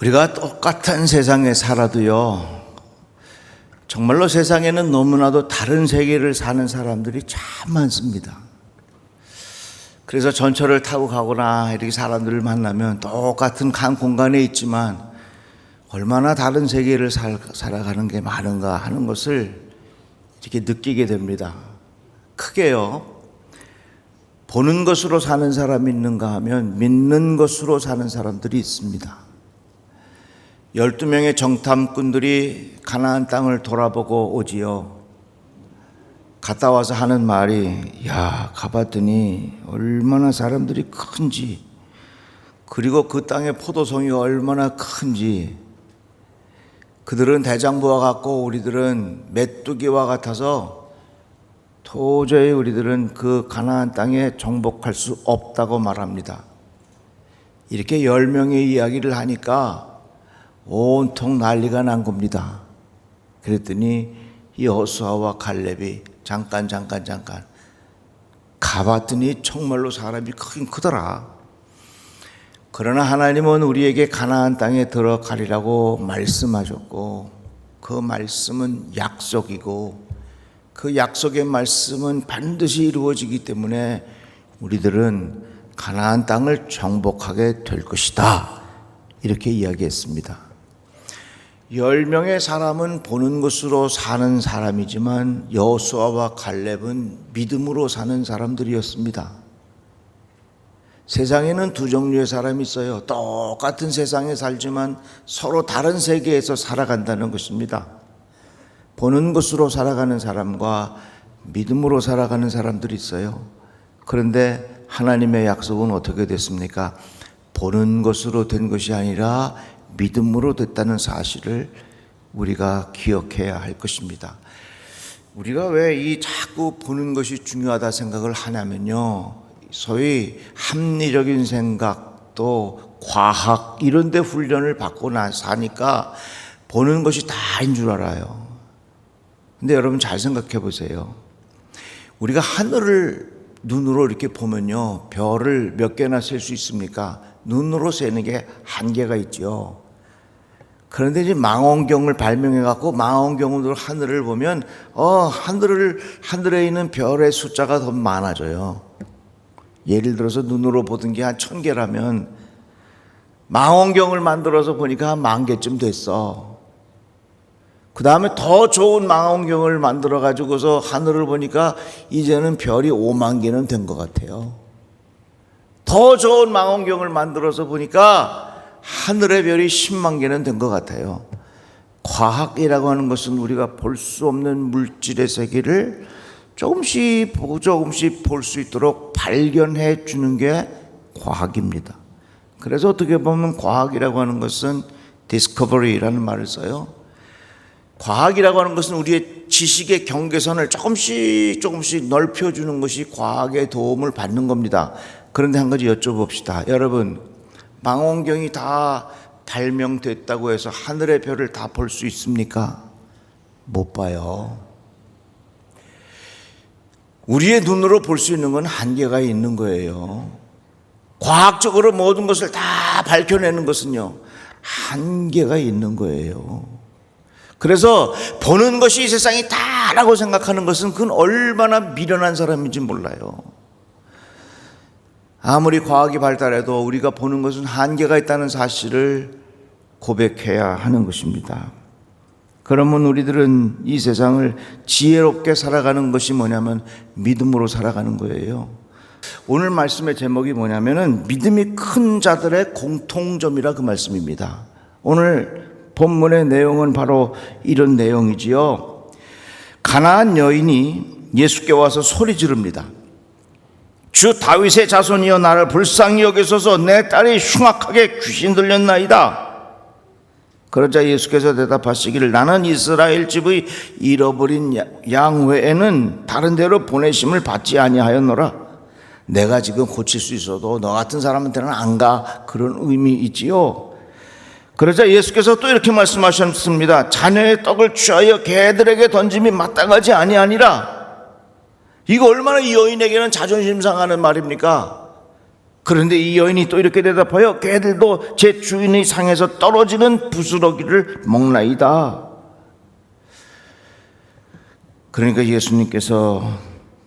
우리가 똑같은 세상에 살아도요, 정말로 세상에는 너무나도 다른 세계를 사는 사람들이 참 많습니다. 그래서 전철을 타고 가거나 이렇게 사람들을 만나면 똑같은 한 공간에 있지만 얼마나 다른 세계를 살아가는 게 많은가 하는 것을 이렇게 느끼게 됩니다. 크게요, 보는 것으로 사는 사람이 있는가 하면 믿는 것으로 사는 사람들이 있습니다. 12명의 정탐꾼들이 가나안 땅을 돌아보고 오지요. 갔다 와서 하는 말이, 야, 가봤더니 얼마나 사람들이 큰지, 그리고 그 땅의 포도송이 얼마나 큰지, 그들은 대장부와 같고 우리들은 메뚜기와 같아서 도저히 우리들은 그 가나안 땅에 정복할 수 없다고 말합니다. 이렇게 10명의 이야기를 하니까 온통 난리가 난 겁니다. 그랬더니 여호수아와 갈렙이 잠깐 가봤더니 정말로 사람이 크긴 크더라. 그러나 하나님은 우리에게 가나안 땅에 들어가리라고 말씀하셨고, 그 말씀은 약속이고 그 약속의 말씀은 반드시 이루어지기 때문에 우리들은 가나안 땅을 정복하게 될 것이다, 이렇게 이야기했습니다. 10명의 사람은 보는 것으로 사는 사람이지만 여호수아와 갈렙은 믿음으로 사는 사람들이었습니다. 세상에는 두 종류의 사람이 있어요. 똑같은 세상에 살지만 서로 다른 세계에서 살아간다는 것입니다. 보는 것으로 살아가는 사람과 믿음으로 살아가는 사람들이 있어요. 그런데 하나님의 약속은 어떻게 됐습니까? 보는 것으로 된 것이 아니라 믿음으로 됐다는 사실을 우리가 기억해야 할 것입니다. 우리가 왜 이 자꾸 보는 것이 중요하다 생각을 하냐면요, 소위 합리적인 생각 또 과학 이런 데 훈련을 받고 나서 하니까 보는 것이 다인 줄 알아요. 근데 여러분 잘 생각해 보세요. 우리가 하늘을 눈으로 이렇게 보면요, 별을 몇 개나 셀 수 있습니까? 눈으로 세는 게 한계가 있죠. 그런데 이제 망원경을 발명해 갖고 망원경으로 하늘을 보면 하늘에 있는 별의 숫자가 더 많아져요. 예를 들어서 눈으로 보던 게 한 1000개라면 망원경을 만들어서 보니까 한 10,000개쯤 됐어. 그 다음에 더 좋은 망원경을 만들어 가지고서 하늘을 보니까 이제는 별이 5만 개는 된 것 같아요. 더 좋은 망원경을 만들어서 보니까 하늘의 별이 10만 개는 된 것 같아요. 과학이라고 하는 것은 우리가 볼 수 없는 물질의 세계를 조금씩 볼 수 있도록 발견해 주는 게 과학입니다. 그래서 어떻게 보면 과학이라고 하는 것은 discovery라는 말을 써요. 과학이라고 하는 것은 우리의 지식의 경계선을 조금씩 넓혀주는 것이 과학의 도움을 받는 겁니다. 그런데 한 가지 여쭤봅시다. 여러분, 망원경이 다 발명됐다고 해서 하늘의 별을 다 볼 수 있습니까? 못 봐요. 우리의 눈으로 볼 수 있는 건 한계가 있는 거예요. 과학적으로 모든 것을 다 밝혀내는 것은요, 한계가 있는 거예요. 그래서 보는 것이 이 세상이 다라고 생각하는 것은 그건 얼마나 미련한 사람인지 몰라요. 아무리 과학이 발달해도 우리가 보는 것은 한계가 있다는 사실을 고백해야 하는 것입니다. 그러면 우리들은 이 세상을 지혜롭게 살아가는 것이 뭐냐면 믿음으로 살아가는 거예요. 오늘 말씀의 제목이 뭐냐면은 믿음이 큰 자들의 공통점이라 그 말씀입니다. 오늘 본문의 내용은 바로 이런 내용이지요. 가나안 여인이 예수께 와서 소리 지릅니다. 주 다윗의 자손이여 나를 불쌍히 여기소서, 내 딸이 흉악하게 귀신 들렸나이다. 그러자 예수께서 대답하시기를 나는 이스라엘 집의 잃어버린 양 외에는 다른 데로 보내심을 받지 아니하였노라. 내가 지금 고칠 수 있어도 너 같은 사람한테는 안 가, 그런 의미이지요. 그러자 예수께서 또 이렇게 말씀하셨습니다. 자녀의 떡을 취하여 개들에게 던짐이 마땅하지 아니하니라. 이거 얼마나 이 여인에게는 자존심 상하는 말입니까? 그런데 이 여인이 또 이렇게 대답하여 개들도 제 주인의 상에서 떨어지는 부스러기를 먹나이다. 그러니까 예수님께서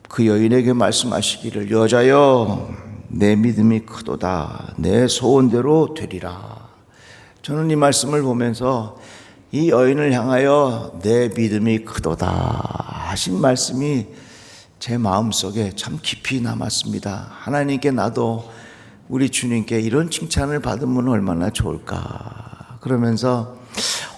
그 여인에게 말씀하시기를, 여자여 내 믿음이 크도다. 내 소원대로 되리라. 저는 이 말씀을 보면서 이 여인을 향하여 내 믿음이 크도다 하신 말씀이 제 마음속에 참 깊이 남았습니다. 하나님께 나도 우리 주님께 이런 칭찬을 받으면 얼마나 좋을까. 그러면서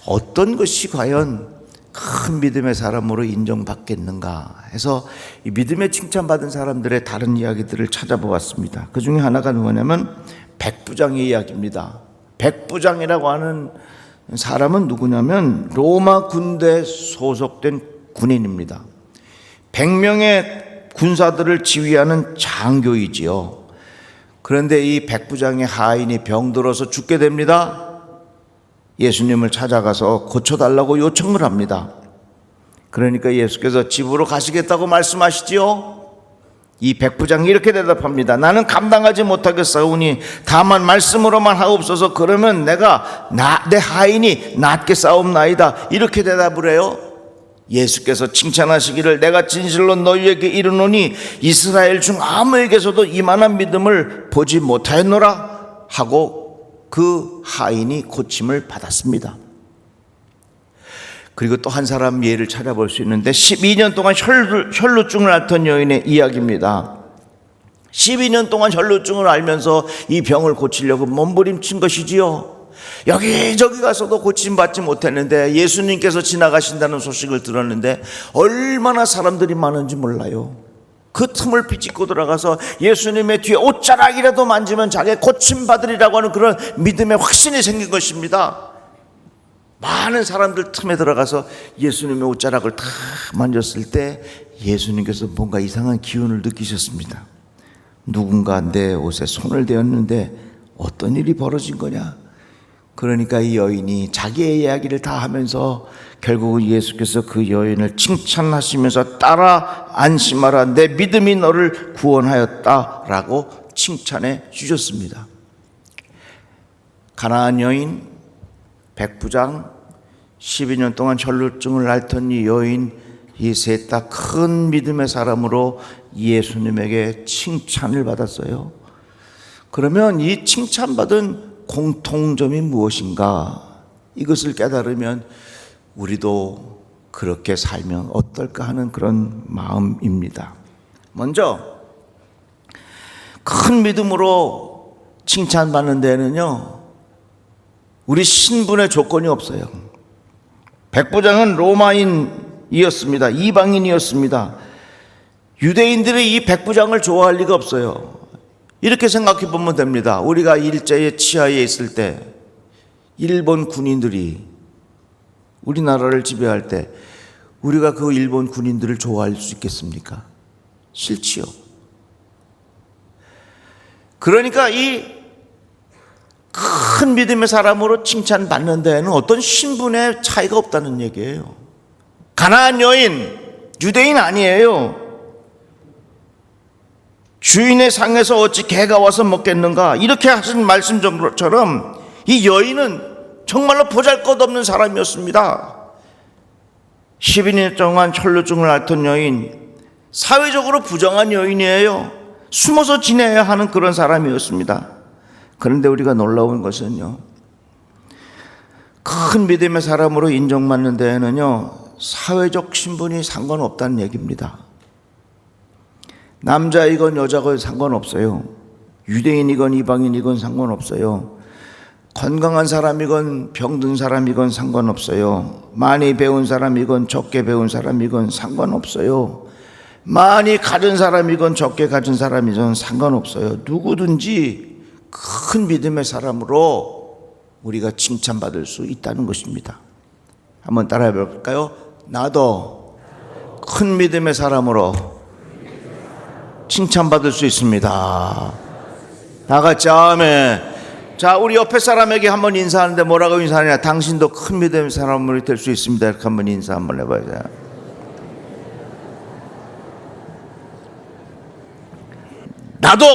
어떤 것이 과연 큰 믿음의 사람으로 인정받겠는가 해서 이 믿음의 칭찬받은 사람들의 다른 이야기들을 찾아보았습니다. 그 중에 하나가 뭐냐면 백부장의 이야기입니다. 백부장이라고 하는 사람은 누구냐면 로마 군대에 소속된 군인입니다. 100명의 군사들을 지휘하는 장교이지요. 그런데 이 백부장의 하인이 병들어서 죽게 됩니다. 예수님을 찾아가서 고쳐달라고 요청을 합니다. 그러니까 예수께서 집으로 가시겠다고 말씀하시지요. 이 백부장이 이렇게 대답합니다. 나는 감당하지 못하겠사오니 다만 말씀으로만 하옵소서. 그러면 내 하인이 낫게 싸움나이다. 이렇게 대답을 해요. 예수께서 칭찬하시기를, 내가 진실로 너희에게 이르노니 이스라엘 중 아무에게서도 이만한 믿음을 보지 못하였노라 하고 그 하인이 고침을 받았습니다. 그리고 또 한 사람 예를 찾아볼 수 있는데 12년 동안 혈루증을 앓던 여인의 이야기입니다. 12년 동안 혈루증을 앓면서 이 병을 고치려고 몸부림친 것이지요. 여기저기 가서도 고침받지 못했는데 예수님께서 지나가신다는 소식을 들었는데 얼마나 사람들이 많은지 몰라요. 그 틈을 비집고 들어가서 예수님의 뒤에 옷자락이라도 만지면 자기 고침받으리라고 하는 그런 믿음의 확신이 생긴 것입니다. 많은 사람들 틈에 들어가서 예수님의 옷자락을 다 만졌을 때 예수님께서 뭔가 이상한 기운을 느끼셨습니다. 누군가 내 옷에 손을 대었는데 어떤 일이 벌어진 거냐. 그러니까 이 여인이 자기의 이야기를 다 하면서 결국은 예수께서 그 여인을 칭찬하시면서 따라 안심하라, 내 믿음이 너를 구원하였다라고 칭찬해 주셨습니다. 가나안 여인, 백부장, 12년 동안 혈루증을 앓던 이 여인, 이 셋 다 큰 믿음의 사람으로 예수님에게 칭찬을 받았어요. 그러면 이 칭찬받은 공통점이 무엇인가? 이것을 깨달으면 우리도 그렇게 살면 어떨까 하는 그런 마음입니다. 먼저 큰 믿음으로 칭찬받는 데는요, 우리 신분의 조건이 없어요. 백부장은 로마인이었습니다. 이방인이었습니다. 유대인들이 이 백부장을 좋아할 리가 없어요. 이렇게 생각해 보면 됩니다. 우리가 일제의 치하에 있을 때 일본 군인들이 우리나라를 지배할 때 우리가 그 일본 군인들을 좋아할 수 있겠습니까? 싫지요. 그러니까 이 큰 믿음의 사람으로 칭찬받는 데에는 어떤 신분의 차이가 없다는 얘기예요. 가나안 여인, 유대인 아니에요. 주인의 상에서 어찌 개가 와서 먹겠는가, 이렇게 하신 말씀처럼 이 여인은 정말로 보잘것없는 사람이었습니다. 12년 동안 혈루증을 앓던 여인, 사회적으로 부정한 여인이에요. 숨어서 지내야 하는 그런 사람이었습니다. 그런데 우리가 놀라운 것은요, 큰 믿음의 사람으로 인정받는 데에는요, 사회적 신분이 상관없다는 얘기입니다. 남자이건 여자건 상관없어요. 유대인이건 이방인이건 상관없어요. 건강한 사람이건 병든 사람이건 상관없어요. 많이 배운 사람이건 적게 배운 사람이건 상관없어요. 많이 가진 사람이건 적게 가진 사람이건 상관없어요. 누구든지 큰 믿음의 사람으로 우리가 칭찬받을 수 있다는 것입니다. 한번 따라해 볼까요? 나도 큰 믿음의 사람으로 칭찬받을 수 있습니다. 다 같이 아멘. 자, 우리 옆에 사람에게 한번 인사하는데 뭐라고 인사하냐? 당신도 큰 믿음의 사람으로 될 수 있습니다. 이렇게 한번 인사 한번 해봐요. 나도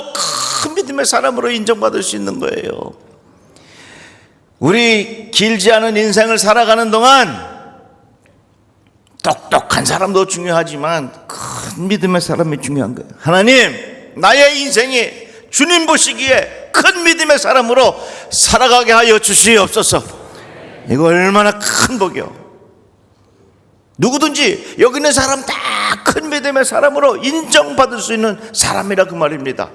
큰 믿음의 믿음의 사람으로 인정받을 수 있는 거예요. 우리 길지 않은 인생을 살아가는 동안 똑똑한 사람도 중요하지만 큰 믿음의 사람이 중요한 거예요. 하나님, 나의 인생이 주님 보시기에 큰 믿음의 사람으로 살아가게 하여 주시옵소서. 이거 얼마나 큰 복이요. 누구든지 여기 있는 사람 다 큰 믿음의 사람으로 인정받을 수 있는 사람이라 그 말입니다.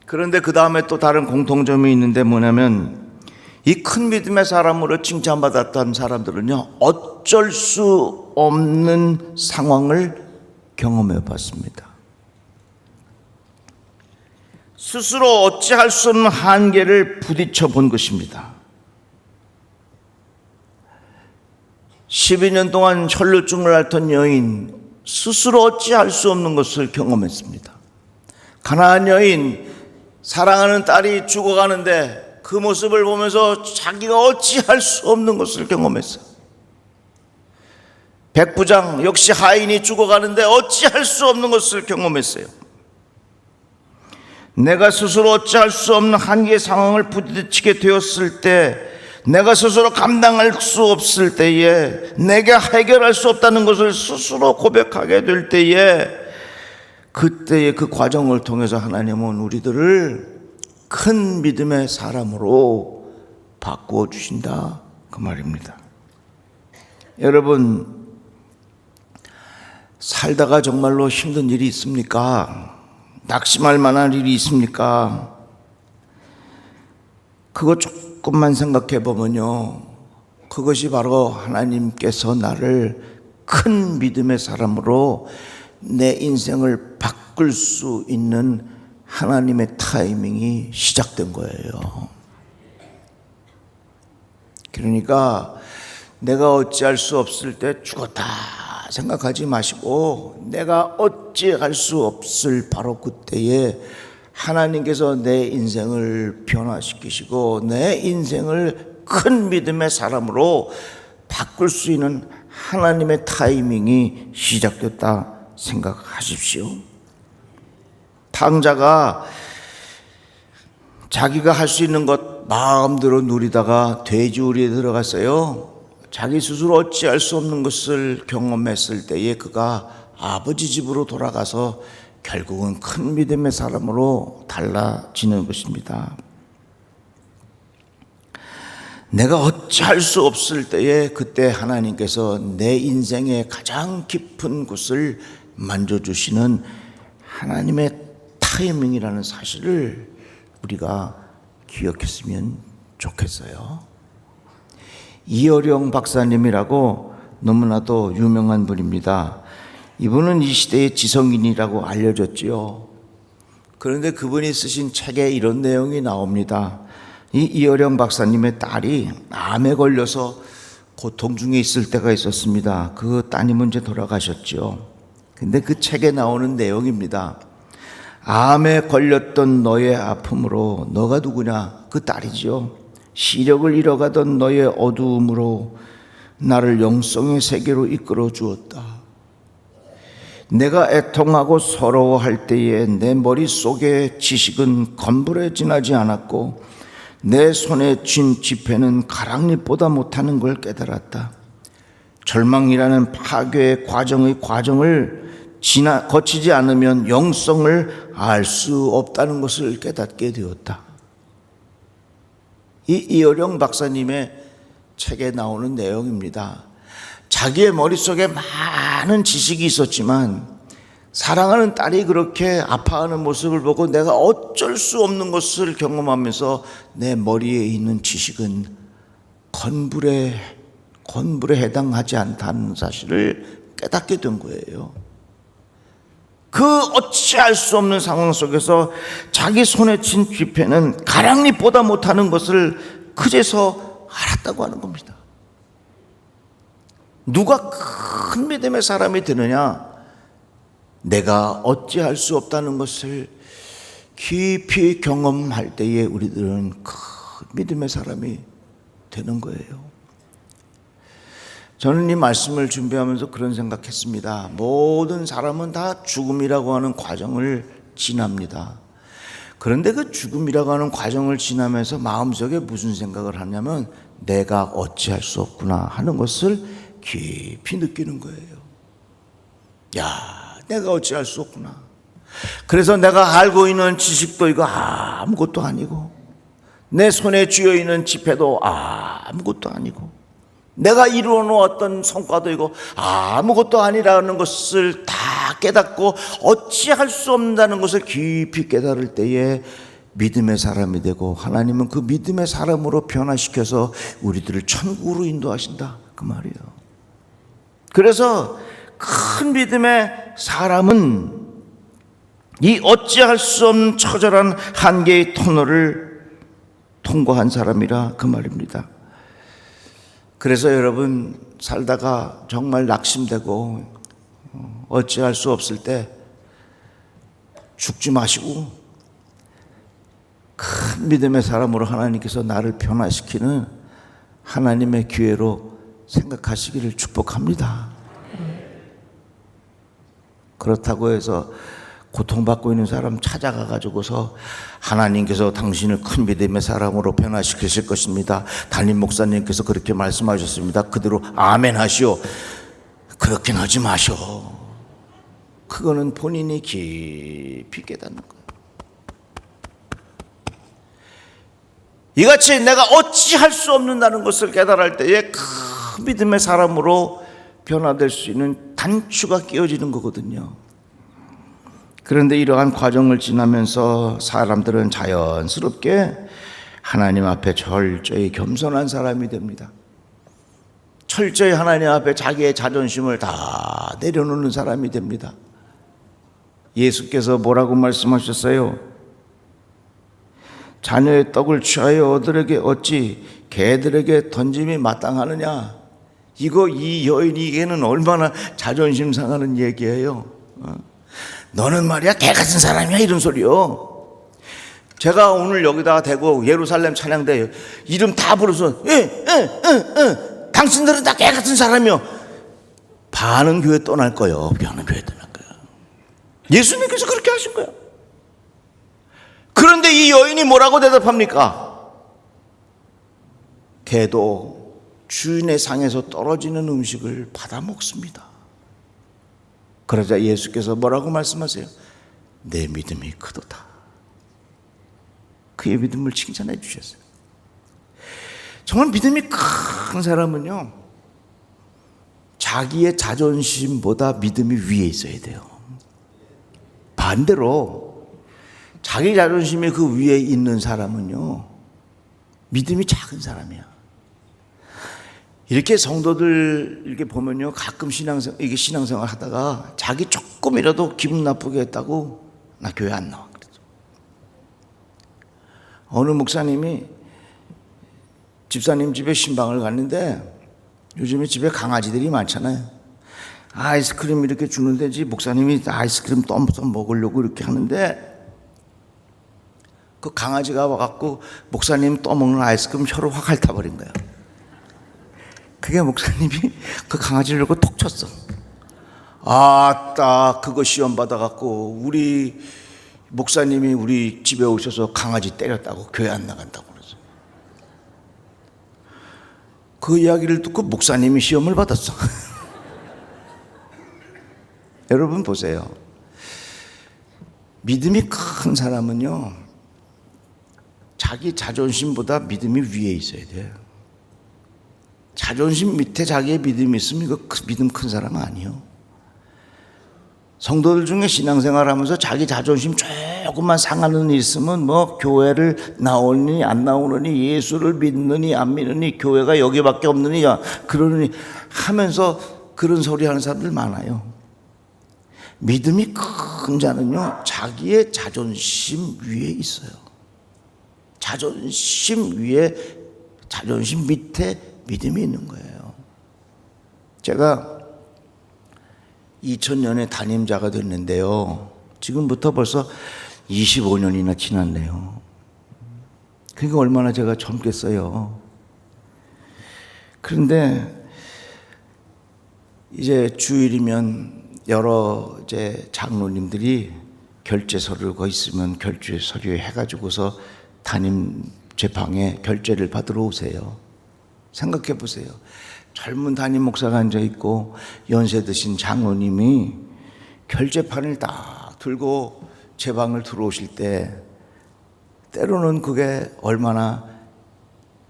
그런데 그 다음에 또 다른 공통점이 있는데 뭐냐면 이 큰 믿음의 사람으로 칭찬받았던 사람들은요, 어쩔 수 없는 상황을 경험해 봤습니다. 스스로 어찌할 수 없는 한계를 부딪혀 본 것입니다. 12년 동안 혈루증을 앓던 여인, 스스로 어찌할 수 없는 것을 경험했습니다. 가나안 여인, 사랑하는 딸이 죽어가는데 그 모습을 보면서 자기가 어찌할 수 없는 것을 경험했어요. 백부장 역시 하인이 죽어가는데 어찌할 수 없는 것을 경험했어요. 내가 스스로 어찌할 수 없는 한계의 상황을 부딪히게 되었을 때, 내가 스스로 감당할 수 없을 때에, 내가 해결할 수 없다는 것을 스스로 고백하게 될 때에, 그때의 그 과정을 통해서 하나님은 우리들을 큰 믿음의 사람으로 바꾸어 주신다 그 말입니다. 여러분, 살다가 정말로 힘든 일이 있습니까? 낙심할 만한 일이 있습니까? 그거 조금만 생각해 보면요, 그것이 바로 하나님께서 나를 큰 믿음의 사람으로 내 인생을 바꿀 수 있는 하나님의 타이밍이 시작된 거예요. 그러니까 내가 어찌할 수 없을 때 죽었다 생각하지 마시고, 내가 어찌할 수 없을 바로 그때에 하나님께서 내 인생을 변화시키시고 내 인생을 큰 믿음의 사람으로 바꿀 수 있는 하나님의 타이밍이 시작됐다 생각하십시오. 탕자가 자기가 할 수 있는 것 마음대로 누리다가 돼지우리에 들어갔어요. 자기 스스로 어찌할 수 없는 것을 경험했을 때에 그가 아버지 집으로 돌아가서 결국은 큰 믿음의 사람으로 달라지는 것입니다. 내가 어찌할 수 없을 때에 그때 하나님께서 내 인생의 가장 깊은 곳을 만져주시는 하나님의 타이밍이라는 사실을 우리가 기억했으면 좋겠어요. 이어령 박사님이라고 너무나도 유명한 분입니다. 이분은 이 시대의 지성인이라고 알려졌지요. 그런데 그분이 쓰신 책에 이런 내용이 나옵니다. 이 이어령 박사님의 딸이 암에 걸려서 고통 중에 있을 때가 있었습니다. 그 따님은 이제 돌아가셨죠. 근데 그 책에 나오는 내용입니다. 암에 걸렸던 너의 아픔으로, 너가 누구냐? 그 딸이죠. 시력을 잃어가던 너의 어두움으로 나를 영성의 세계로 이끌어 주었다. 내가 애통하고 서러워할 때에 내 머릿속의 지식은 건불에 지나지 않았고 내 손에 쥔 지폐는 가랑잎보다 못하는 걸 깨달았다. 절망이라는 파괴의 과정을 거치지 않으면 영성을 알 수 없다는 것을 깨닫게 되었다. 이 이어령 박사님의 책에 나오는 내용입니다. 자기의 머릿속에 많은 지식이 있었지만 사랑하는 딸이 그렇게 아파하는 모습을 보고 내가 어쩔 수 없는 것을 경험하면서 내 머리에 있는 지식은 건불에 해당하지 않다는 사실을 깨닫게 된 거예요. 그 어찌할 수 없는 상황 속에서 자기 손에 쥔 쥐패는 가랑잎보다 못하는 것을 그제서 알았다고 하는 겁니다. 누가 큰 믿음의 사람이 되느냐? 내가 어찌할 수 없다는 것을 깊이 경험할 때에 우리들은 큰 믿음의 사람이 되는 거예요. 저는 이 말씀을 준비하면서 그런 생각했습니다. 모든 사람은 다 죽음이라고 하는 과정을 지납니다. 그런데 그 죽음이라고 하는 과정을 지나면서 마음속에 무슨 생각을 하냐면 내가 어찌할 수 없구나 하는 것을 깊이 느끼는 거예요. 야, 내가 어찌할 수 없구나. 그래서 내가 알고 있는 지식도 이거 아무것도 아니고, 내 손에 쥐어 있는 지폐도 아무것도 아니고, 내가 이루어 놓았던 성과도 이거 아무것도 아니라는 것을 다 깨닫고 어찌할 수 없다는 것을 깊이 깨달을 때에 믿음의 사람이 되고, 하나님은 그 믿음의 사람으로 변화시켜서 우리들을 천국으로 인도하신다, 그 말이에요. 그래서 큰 믿음의 사람은 이 어찌할 수 없는 처절한 한계의 터널을 통과한 사람이라 그 말입니다. 그래서 여러분 살다가 정말 낙심되고 어찌할 수 없을 때 죽지 마시고 큰 믿음의 사람으로 하나님께서 나를 변화시키는 하나님의 기회로 생각하시기를 축복합니다. 그렇다고 해서 고통받고 있는 사람 찾아가 가지고서 하나님께서 당신을 큰 믿음의 사람으로 변화시키실 것입니다, 담임 목사님께서 그렇게 말씀하셨습니다, 그대로 아멘 하시오, 그렇긴 하지 마시오. 그거는 본인이 깊이 깨닫는 거예요. 이같이 내가 어찌할 수 없는다는 것을 깨달을 때에 큰 믿음의 사람으로 변화될 수 있는 단추가 끼워지는 거거든요. 그런데 이러한 과정을 지나면서 사람들은 자연스럽게 하나님 앞에 철저히 겸손한 사람이 됩니다. 철저히 하나님 앞에 자기의 자존심을 다 내려놓는 사람이 됩니다. 예수께서 뭐라고 말씀하셨어요? 자녀의 떡을 취하여 어들에게 어찌 개들에게 던짐이 마땅하느냐. 이 여인에게는 얼마나 자존심 상하는 얘기예요. 너는 말이야 개 같은 사람이야, 이런 소리요. 제가 오늘 여기다가 대고 예루살렘 찬양대 이름 다 부르서 당신들은 다 개 같은 사람이요. 반은 교회 떠날 거예요. 반은 교회 떠날 거예요. 예수님께서 그렇게 하신 거예요. 그런데 이 여인이 뭐라고 대답합니까? 개도 주인의 상에서 떨어지는 음식을 받아 먹습니다. 그러자 예수께서 뭐라고 말씀하세요? 내 믿음이 크도다. 그의 믿음을 칭찬해 주셨어요. 정말 믿음이 큰 사람은요, 자기의 자존심보다 믿음이 위에 있어야 돼요. 반대로 자기 자존심이 그 위에 있는 사람은요, 믿음이 작은 사람이야. 이렇게 성도들 이렇게 보면요, 가끔 신앙생활 하다가 자기 조금이라도 기분 나쁘게 했다고 나 교회 안 나와 그랬죠. 어느 목사님이 집사님 집에 신방을 갔는데, 요즘에 집에 강아지들이 많잖아요. 아이스크림 이렇게 주는데 목사님이 아이스크림 떠서 먹으려고 이렇게 하는데, 그 강아지가 와갖고 목사님 떠먹는 아이스크림 혀를 확 핥아버린 거야. 그게 목사님이 그 강아지를 놓고 톡 쳤어. 아따, 그거 시험 받아갖고 우리 목사님이 우리 집에 오셔서 강아지 때렸다고 교회 안 나간다고 그러죠. 그 이야기를 듣고 목사님이 시험을 받았어. 여러분 보세요. 믿음이 큰 사람은요, 자기 자존심보다 믿음이 위에 있어야 돼요. 자존심 밑에 자기의 믿음이 있으면 이거 믿음 큰 사람은 아니에요. 성도들 중에 신앙생활 하면서 자기 자존심 조금만 상하는 일 있으면 뭐 교회를 나오느니 안 나오느니, 예수를 믿느니 안 믿느니, 교회가 여기밖에 없느니 그러느니 하면서 그런 소리 하는 사람들 많아요. 믿음이 큰 자는요, 자기의 자존심 위에 있어요. 자존심 위에, 자존심 밑에 믿음이 있는 거예요. 제가 2000년에 담임자가 됐는데요, 지금부터 벌써 25년이나 지났네요. 그러니까 얼마나 제가 젊겠어요. 그런데 이제 주일이면 여러 이제 장로님들이 결제 서류가 있으면 결제 서류에 해가지고서 담임 제 방에 결제를 받으러 오세요. 생각해 보세요. 젊은 담임 목사가 앉아 있고 연세 드신 장로님이 결제판을 딱 들고 제 방을 들어오실 때 때로는 그게 얼마나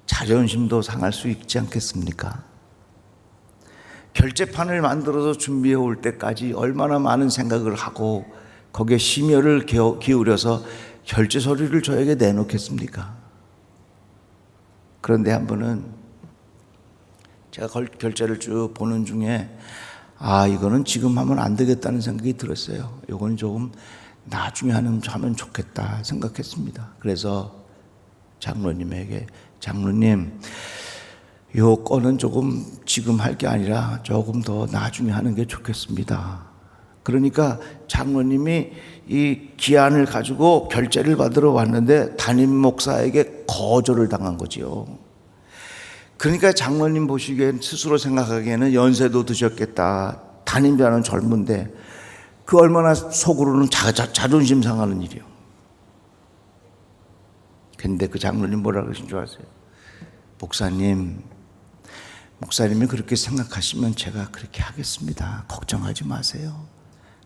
자존심도 상할 수 있지 않겠습니까? 결제판을 만들어서 준비해 올 때까지 얼마나 많은 생각을 하고 거기에 심혈을 기울여서 결제 서류를 저에게 내놓겠습니까? 그런데 한 번은 제가 결제를 쭉 보는 중에 이거는 지금 하면 안 되겠다는 생각이 들었어요. 이건 조금 나중에 하면 좋겠다 생각했습니다. 그래서 장로님에게 장로님, 요 건은 조금 지금 할 게 아니라 조금 더 나중에 하는 게 좋겠습니다. 그러니까 장로님이 이 기한을 가지고 결제를 받으러 왔는데 담임 목사에게 거절을 당한 거지요. 그러니까 장로님 보시기엔 스스로 생각하기에는 연세도 드셨겠다. 담임자는 젊은데 그 얼마나 속으로는 자존심 상하는 일이요. 근데 그 장로님 뭐라 그러신 줄 아세요? 목사님이 그렇게 생각하시면 제가 그렇게 하겠습니다. 걱정하지 마세요.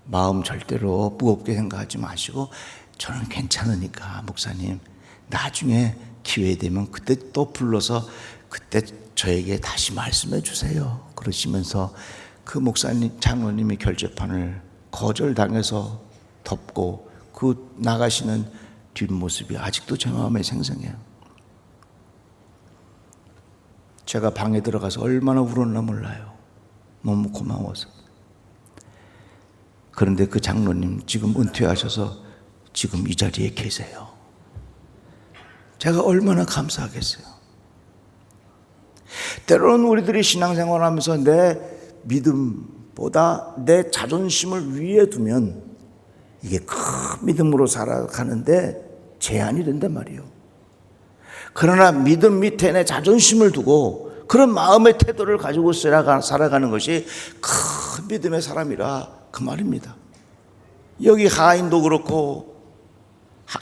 마음 절대로 무겁게 생각하지 마시고 저는 괜찮으니까 목사님 나중에 기회 되면 그때 또 불러서 그때 저에게 다시 말씀해 주세요. 그러시면서 그 장로님이 결제판을 거절당해서 덮고 그 나가시는 뒷모습이 아직도 제 마음에 생생해요. 제가 방에 들어가서 얼마나 울었나 몰라요. 너무 고마워서. 그런데 그 장로님 지금 은퇴하셔서 지금 이 자리에 계세요. 제가 얼마나 감사하겠어요. 때로는 우리들이 신앙생활하면서 내 믿음보다 내 자존심을 위에 두면 이게 큰 믿음으로 살아가는데 제한이 된단 말이에요. 그러나 믿음 밑에 내 자존심을 두고 그런 마음의 태도를 가지고 살아가는 것이 큰 믿음의 사람이라 그 말입니다. 여기 하인도 그렇고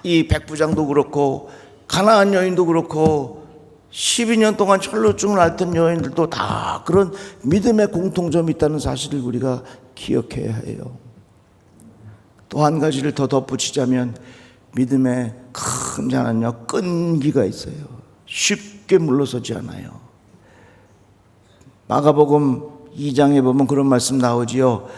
이 백부장도 그렇고 가나안 여인도 그렇고 12년 동안 철로증을 앓던 여인들도 다 그런 믿음의 공통점이 있다는 사실을 우리가 기억해야 해요. 또 한 가지를 더 덧붙이자면 믿음의 큰 자는요 끈기가 있어요. 쉽게 물러서지 않아요. 마가복음 2장에 보면 그런 말씀 나오지요.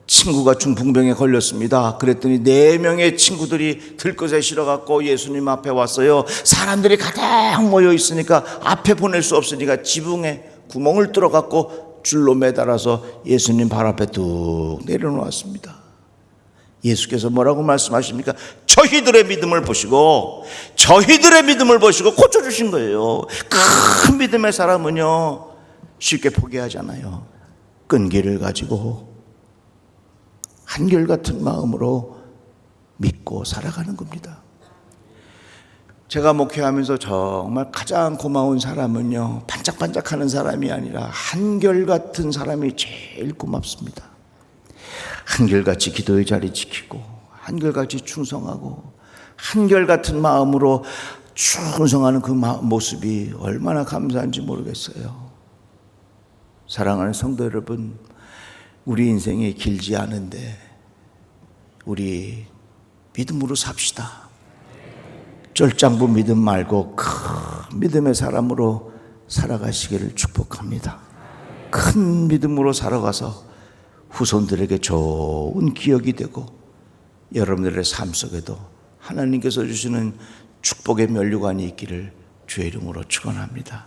친구가 중풍병에 걸렸습니다. 그랬더니 4명의 친구들이 들것에 실어갖고 예수님 앞에 왔어요. 사람들이 가득 모여 있으니까 앞에 보낼 수 없으니까 지붕에 구멍을 뚫어갖고 줄로 매달아서 예수님 발 앞에 뚝 내려놓았습니다. 예수께서 뭐라고 말씀하십니까? 저희들의 믿음을 보시고 고쳐주신 거예요. 큰 믿음의 사람은요 쉽게 포기하잖아요. 끈기를 가지고 한결같은 마음으로 믿고 살아가는 겁니다. 제가 목회하면서 정말 가장 고마운 사람은요 반짝반짝하는 사람이 아니라 한결같은 사람이 제일 고맙습니다. 한결같이 기도의 자리 지키고 한결같이 충성하고 한결같은 마음으로 충성하는 그 모습이 얼마나 감사한지 모르겠어요. 사랑하는 성도 여러분, 우리 인생이 길지 않은데 우리 믿음으로 삽시다. 쫄장부 믿음 말고 큰 믿음의 사람으로 살아가시기를 축복합니다. 큰 믿음으로 살아가서 후손들에게 좋은 기억이 되고 여러분들의 삶 속에도 하나님께서 주시는 축복의 면류관이 있기를 주의 이름으로 축원합니다.